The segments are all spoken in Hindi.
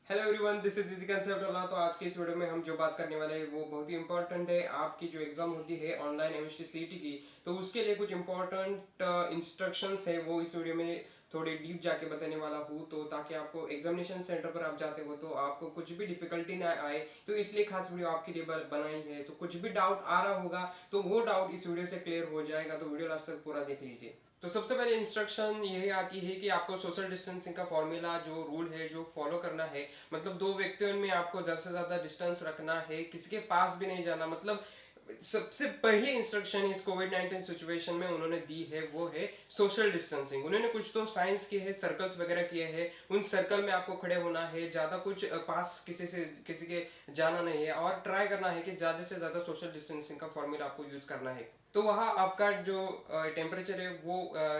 Hello everyone, this is easy concept अल्लाह। तो आज के इस वीडियो में हम जो बात करने वाले हैं वो बहुत ही इंपॉर्टेंट है। आपकी जो एग्जाम होती है ऑनलाइन एमएसटी सीईटी की, तो उसके लिए कुछ इंपॉर्टेंट इंस्ट्रक्शंस है वो इस वीडियो में थोड़ी डीप जाके बताने वाला हूँ। तो ताकि आपको एग्जामिनेशन सेंटर पर आप जाते हो तो आपको कुछ भी डिफिकल्टी ना आए, तो इसलिए खास वीडियो आपके लिए बनाई है। तो कुछ भी डाउट आ रहा होगा तो वो डाउट इस वीडियो से क्लियर हो जाएगा, तो वीडियो लास्ट तक पूरा देख लीजिए। तो सबसे पहले इंस्ट्रक्शन यही आती है कि आपको सोशल डिस्टेंसिंग का फॉर्मूला जो रूल है जो फॉलो करना है। मतलब दो व्यक्तियों में आपको ज्यादा से ज्यादा डिस्टेंस रखना है, किसी के पास भी नहीं जाना। मतलब सबसे पहली इंस्ट्रक्शन इस कोविड 19 सिचुएशन में उन्होंने दी है वो है सोशल डिस्टेंसिंग। उन्होंने कुछ तो साइंस किए हैं, सर्कल्स वगैरह किए हैं, उन सर्कल में आपको खड़े होना है, ज्यादा कुछ पास किसी के जाना नहीं है, और ट्राई करना है कि ज्यादा से ज्यादा सोशल डिस्टेंसिंग का फॉर्मूला आपको यूज करना है। तो वहाँ आपका जो टेम्परेचर है वो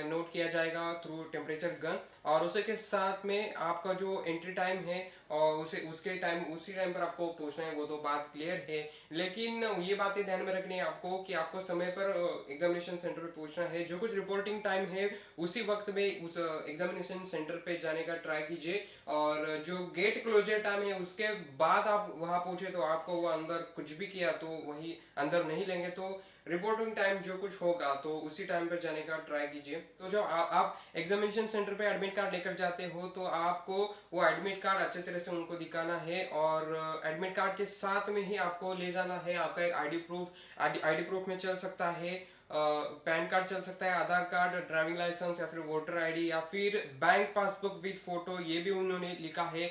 नोट किया जाएगा थ्रू टेम्परेचर गन, और उसी के साथ में आपका जो एंट्री टाइम है और उसी टाइम पर आपको पूछना है, वो तो बात क्लियर है। लेकिन ये बातें ध्यान में रखनी है आपको कि आपको समय पर एग्जामिनेशन सेंटर पे पहुंचना है। जो कुछ रिपोर्टिंग टाइम है उसी वक्त में उस एग्जामिनेशन सेंटर पे जाने का ट्राई कीजिए। और जो गेट क्लोजर टाइम है उसके बाद आप वहां पहुंचे तो आपको वो अंदर कुछ भी किया तो वही अंदर नहीं लेंगे। तो रिपोर्टिंग टाइम जो कुछ होगा तो उसी टाइम पर जाने का ट्राई कीजिए। तो जो आप एग्जामिनेशन सेंटर पे एडमिट कार्ड लेकर जाते हो तो आपको वो एडमिट कार्ड अच्छे तरह से उनको दिखाना है, और एडमिट कार्ड के साथ में ही आपको ले जाना है आपका एक आईडी प्रूफ। आईडी प्रूफ में चल सकता है पैन कार्ड, चल सकता है आधार कार्ड, ड्राइविंग लाइसेंस, या फिर वोटर आईडी, या फिर बैंक पासबुक विद फोटो। ये भी उन्होंने लिखा है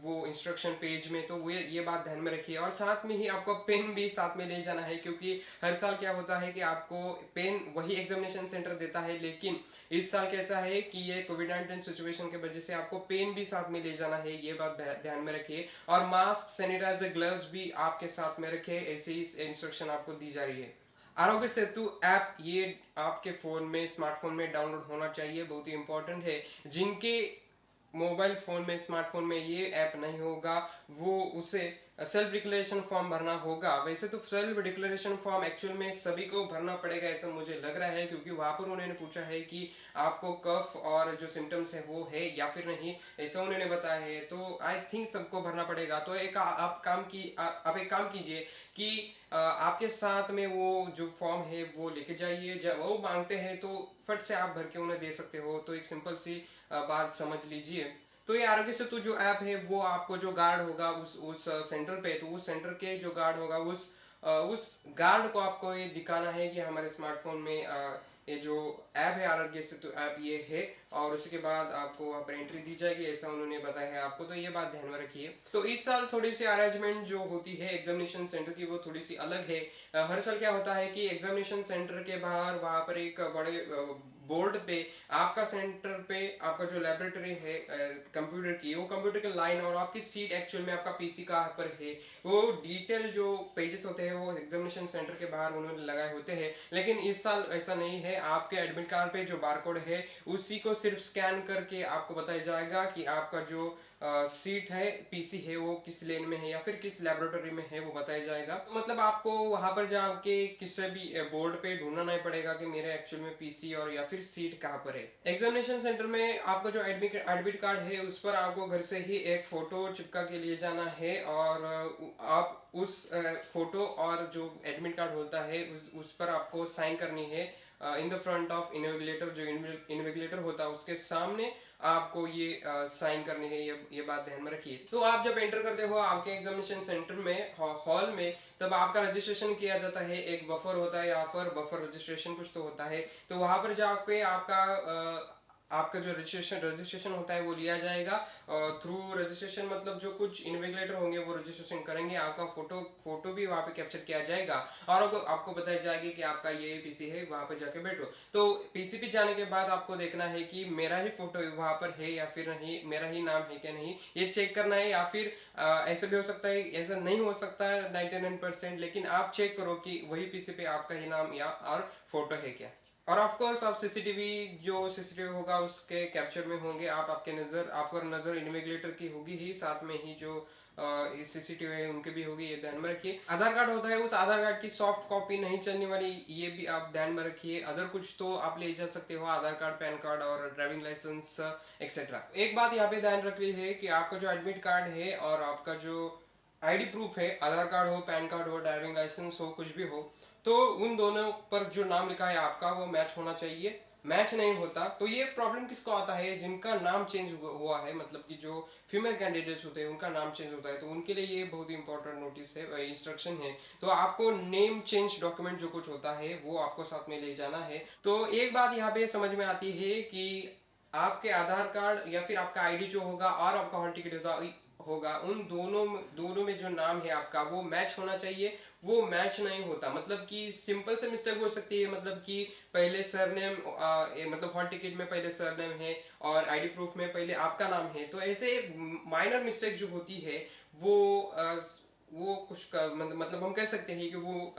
वो इंस्ट्रक्शन पेज में। तो वो ये बात ध्यान में रखिए। और साथ में ही आपको पेन भी साथ में ले जाना है, क्योंकि हर साल क्या होता है कि आपको पेन वही एग्जामिनेशन सेंटर देता है, लेकिन इस साल कैसा है कि ये कोविड 19 सिचुएशन की वजह से आपको पेन भी साथ में ले जाना है। ये बात ध्यान में रखिए। और मास्क, सैनिटाइजर, ग्लव्स भी आपके साथ में रखे। ऐसे ही इंस्ट्रक्शन आपको दी जा रही है। आरोग्य सेतु ऐप ये आपके फोन में, स्मार्टफोन में डाउनलोड होना चाहिए, बहुत ही इंपॉर्टेंट है। जिनके मोबाइल फोन में, स्मार्टफोन में ये ऐप नहीं होगा वो उसे सेल्फ डिक्लेरेशन फॉर्म भरना होगा। वैसे तो सेल्फ डिक्लेरेशन फॉर्म एक्चुअल में सभी को भरना पड़ेगा ऐसा मुझे लग रहा है, क्योंकि वहां पर उन्होंने पूछा है कि आपको कफ और जो सिम्टम्स है वो है या फिर नहीं, ऐसा उन्होंने बताया है। तो आई थिंक सबको भरना पड़ेगा। तो एक आप एक काम कीजिए कि आपके साथ में वो जो फॉर्म है वो लेके जाइए। जब वो मांगते हैं तो फट से आप भर के उन्हें दे सकते हो। तो एक सिंपल सी बात समझ लीजिए। तो ये आरोग्य सेतु जो ऐप है वो आपको जो गार्ड होगा उस सेंटर पे, तो उस सेंटर के जो गार्ड होगा उस गार्ड को आपको ये दिखाना है कि हमारे स्मार्टफोन में ये जो ऐप है आरोग्य सेतु ऐप ये है, और उसके बाद आपको वहाँ पर एंट्री दी जाएगी, ऐसा उन्होंने बताया है आपको। तो ये बात ध्यान में रखिए। तो इस साल थोड़ी सी अरेंजमेंट जो होती है एग्जामिनेशन सेंटर की वो थोड़ी सी अलग है। हर साल क्या होता है कि एग्जामिनेशन सेंटर के बाहर वहाँ पर एक बड़े बोर्ड पे आपका सेंटर पे आपका जो लेबोरेटरी है कंप्यूटर की, वो कंप्यूटर की लाइन और आपकी सीट एक्चुअल में आपका पीसी कहाँ पर है, वो डिटेल जो पेजेस होते हैं वो एग्जामिनेशन सेंटर के बाहर उन्होंने लगाए होते हैं। लेकिन इस साल ऐसा नहीं है। आपके एडमिट कार्ड पे जो बारकोड है उसी को सिर्फ स्कैन करके आपको बताया जाएगा कि आपका जो सीट है, पीसी है, वो किस लेन में है या फिर किस लेबोरेटरी में है, वो बताया जाएगा। तो मतलब आपको वहां पर जाके किसी भी बोर्ड पे ढूंढना नहीं पड़ेगा कि मेरे एक्चुअल में पीसी और या फिर सीट कहाँ पर है। एग्जामिनेशन सेंटर में आपका जो एडमिट कार्ड है उस पर आपको घर से ही एक फोटो चिपका के लिए जाना है, और आप उस फोटो और जो एडमिट कार्ड होता है उस पर आपको साइन करनी है in the front of invigilator. जो इन्विजिलेटर होता है उसके सामने आपको ये साइन करनी है। ये बात ध्यान में रखिए। तो आप जब एंटर करते हो आपके एग्जामिनेशन सेंटर में, हॉल में, तब आपका रजिस्ट्रेशन किया जाता है। एक बफर होता है यहाँ पर, बफर रजिस्ट्रेशन कुछ तो होता है। तो वहां पर जाके आपका जो रजिस्ट्रेशन होता है वो लिया जाएगा। थ्रू रजिस्ट्रेशन मतलब जो कुछ इन्विजिलेटर होंगे वो रजिस्ट्रेशन करेंगे, आपका फोटो भी वहाँ पे कैप्चर किया जाएगा, और आपको बताया जाएगा कि आपका ये पीसी है, वहाँ पे जाके बैठो। तो पीसी पे जाने के बाद आपको देखना है कि मेरा ही फोटो वहाँ पर है या फिर नहीं, मेरा ही नाम है क्या नहीं, ये चेक करना है। या फिर ऐसा भी हो सकता है, ऐसा नहीं हो सकता है 99%, लेकिन आप चेक करो कि वही पीसी पे आपका ही नाम या और फोटो है क्या। और ऑफ कोर्स आप सीसीटीवी जो सीसीटीवी होगा उसके कैप्चर में होंगे आप, आपका नजर इन्विजिलेटर की होगी ही, साथ में ही जो सीसीटीवी है उनकी भी होगी, ये ध्यान में रखिए। आधार कार्ड होता है, उस आधार कार्ड की सॉफ्ट कॉपी नहीं चलने वाली, ये भी आप ध्यान में रखिए। अदर कुछ तो आप ले जा सकते हो, आधार कार्ड, पैन कार्ड और ड्राइविंग लाइसेंस एक्सेट्रा। एक बात यहाँ पे ध्यान रखनी है कि आपका जो एडमिट कार्ड है और आपका जो आईडी प्रूफ है, आधार कार्ड हो, पैन कार्ड हो, ड्राइविंग लाइसेंस हो, कुछ भी हो, तो उन दोनों पर जो नाम लिखा है आपका वो मैच होना चाहिए। मैच नहीं होता तो ये प्रॉब्लम किसको आता है, जिनका नाम चेंज हुआ है, मतलब कि जो फीमेल कैंडिडेट्स होते हैं उनका नाम चेंज होता है, तो उनके लिए ये बहुत इंपॉर्टेंट नोटिस है, इंस्ट्रक्शन है। तो आपको नेम चेंज डॉक्यूमेंट जो कुछ होता है वो आपको साथ में ले जाना है। तो एक बात यहाँ पे समझ में आती है कि आपके आधार कार्ड या फिर आपका आईडी जो होगा और आपका हॉल टिकट होगा, उन दोनों में जो नाम है आपका वो मैच होना चाहिए। वो मैच नहीं होता मतलब कि सिंपल से मिस्टेक हो सकती है, मतलब कि पहले सरनेम, मतलब हॉल टिकट में पहले सरनेम है और आईडी प्रूफ में पहले आपका नाम है, तो ऐसे माइनर मिस्टेक जो होती है वो कुछ मतलब हम कह सकते हैं कि वो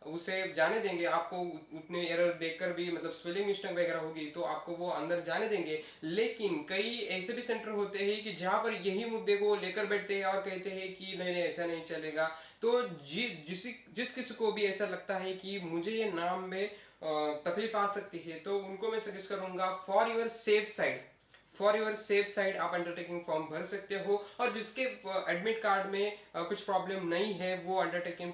उसे जाने देंगे। आपको उतने एरर देखकर भी, मतलब स्पेलिंग मिस्टेक वगैरह होगी तो आपको वो अंदर जाने देंगे। लेकिन कई ऐसे भी सेंटर होते हैं कि जहां पर यही मुद्दे को लेकर बैठते हैं और कहते हैं कि नहीं नहीं ऐसा नहीं चलेगा। तो जिस किसी को भी ऐसा लगता है कि मुझे ये नाम में तकलीफ आ सकती है, तो उनको मैं सजेस्ट करूंगा, फॉर योर सेफ साइड आप अंडरटेकिंग फॉर्म भर सकते हो। और जिसके एडमिट कार्ड में कुछ प्रॉब्लम नहीं है, वो अंडरटेकिंग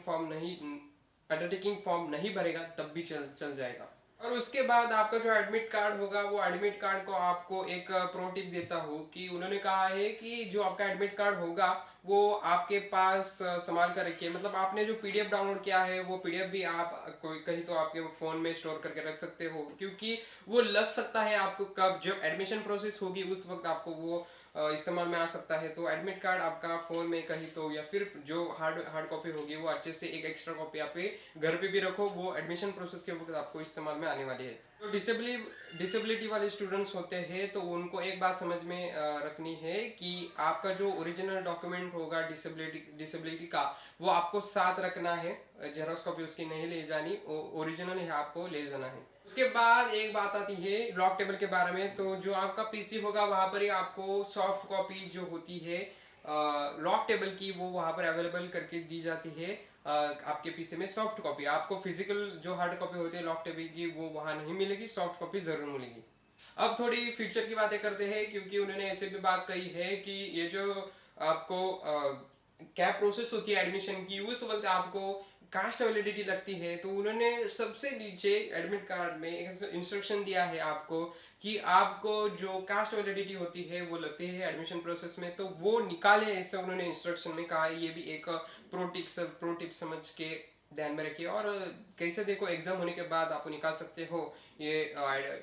फॉर्म नहीं भरेगा तब भी चल जाएगा। और उसके बाद आपका जो एडमिट कार्ड होगा, वो एडमिट कार्ड को आपको एक प्रो टिप देता हूँ कि उन्होंने कहा है कि जो आपका एडमिट कार्ड होगा वो आपके पास संभाल कर रखिए। मतलब आपने जो पीडीएफ डाउनलोड किया है वो पीडीएफ भी आप कोई कहीं तो आपके फोन में स्टोर करके रख सकते हो, क्योंकि वो लग सकता है आपको, कब जब एडमिशन प्रोसेस होगी उस वक्त आपको वो इस्तेमाल में आ सकता है। तो एडमिट कार्ड आपका फोन में कहीं तो, या फिर जो हार्ड कॉपी होगी वो अच्छे से एक एक्स्ट्रा कॉपी आप घर पे भी रखो, वो एडमिशन प्रोसेस के वक्त आपको इस्तेमाल में आने वाली है। तो डिसेबिलिटी वाले स्टूडेंट्स होते हैं तो उनको एक बात समझ में रखनी है कि आपका जो ओरिजिनल डॉक्यूमेंट होगा डिसेबिलिटी का, वो आपको साथ रखना है, जेरॉक्स कॉपी उसकी नहीं ले जानी, ओरिजिनल है आपको ले जाना है। उसके बाद एक बात आती है लॉक टेबल के बारे में। तो जो आपका पीसी होगा वहां पर ही आपको सॉफ्ट कॉपी जो होती है लॉक टेबल की, वो वहां पर अवेलेबल करके दी जाती है। आपके पीसी में सॉफ्ट कॉपी, आपको फिजिकल जो हार्ड कॉपी होती है लॉक टेबल की वो वहां नहीं मिलेगी, सॉफ्ट कॉपी जरूर मिलेगी। अब थोड़ी फ्यूचर की बातें करते हैं, क्योंकि उन्होंने ऐसे भी बात कही है कि ये जो आपको क्या प्रोसेस होती है एडमिशन की, उस वक्त आपको कास्ट वैलिडिटी लगती है, तो उन्होंने सबसे नीचे एडमिट कार्ड में एक इंस्ट्रक्शन दिया है आपको कि आपको जो कास्ट वैलिडिटी होती है वो लगती है एडमिशन प्रोसेस में, तो वो निकाले, ऐसा उन्होंने इंस्ट्रक्शन में कहा है। ये भी एक प्रो टिप समझ के ध्यान में रखिए। और कैसे देखो, एग्जाम होने के बाद आप निकाल सकते हो, ये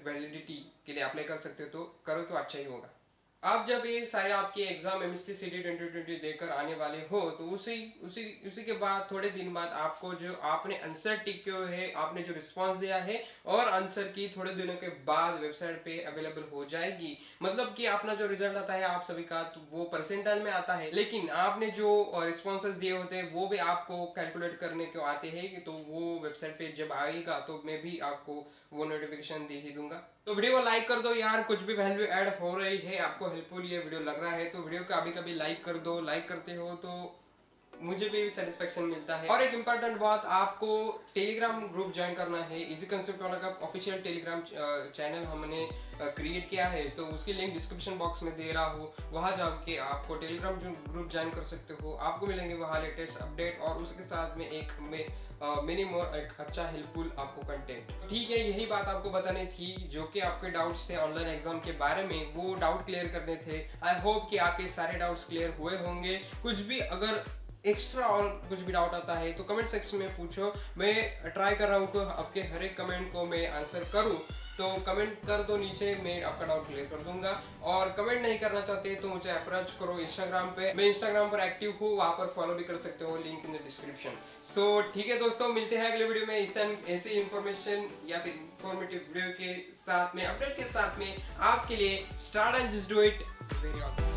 वैलिडिटी के लिए अप्लाई कर सकते हो, तो करो तो अच्छा ही होगा। आप जब ये सारे आपके एग्जाम एमएसटी सीटी 2020 देकर आने वाले हो, तो उसी उसी उसी के बाद थोड़े दिन बाद आपको जो आपने आंसर टिक किए है, आपने जो रिस्पांस दिया है और आंसर की थोड़े दिनों के बाद वेबसाइट पे अवेलेबल हो जाएगी। मतलब कि अपना जो रिजल्ट आता है आप सभी का, तो वो परसेंटाइल में आता है, लेकिन आपने जो रिस्पॉन्सेज दिए होते हैं वो भी आपको कैलकुलेट करने को आते हैं, तो वो वेबसाइट पे जब आएगा तो मैं भी आपको वो नोटिफिकेशन दे ही दूंगा। तो वीडियो को लाइक कर दो यार, कुछ भी वैल्यू ऐड हो रही है, आपको हेल्पफुल ये वीडियो लग रहा है तो वीडियो को अभी कभी लाइक कर दो। लाइक करते हो तो मुझे भी सेटिस्फेक्शन मिलता है। और एक इंपॉर्टेंट बात, आपको टेलीग्राम ग्रुप ज्वाइन करना है। इजी कंसेप्ट वाला का ऑफिशियल टेलीग्राम चैनल हमने क्रिएट किया है, तो उसकी लिंक डिस्क्रिप्शन बॉक्स में दे रहा हूँ, वहां जाके आपको टेलीग्राम ग्रुप ज्वाइन कर सकते हो। आपको मिलेंगे वहां लेटेस्ट अपडेट और उसके साथ में एक मिनिमम एक अच्छा हेल्पफुल आपको कंटेंट। ठीक है, यही बात आपको बतानी थी, जो कि आपके डाउट्स थे ऑनलाइन एग्जाम के बारे में, वो डाउट क्लियर करने थे। आई होप कि आपके सारे डाउट्स क्लियर हुए होंगे। कुछ भी अगर एक्स्ट्रा और कुछ भी डाउट आता है तो कमेंट सेक्शन में पूछो, मैं ट्राई कर रहा हूँ कि आपके हर एक कमेंट को मैं आंसर करूँ। तो कमेंट कर दो नीचे, मैं आपका डाउट क्लियर कर दूंगा। और कमेंट नहीं करना चाहते तो मुझे अप्रोच करो इंस्टाग्राम पे, मैं इंस्टाग्राम पर एक्टिव हूँ, वहां पर फॉलो भी कर सकते हो, लिंक इन द डिस्क्रिप्शन। सो ठीक है दोस्तों, मिलते हैं अगले वीडियो में ऐसे इंफॉर्मेशन या फिर इंफॉर्मेटिव वीडियो के साथ में, अपडेट के साथ में आपके लिए। Start and just do it very awesome.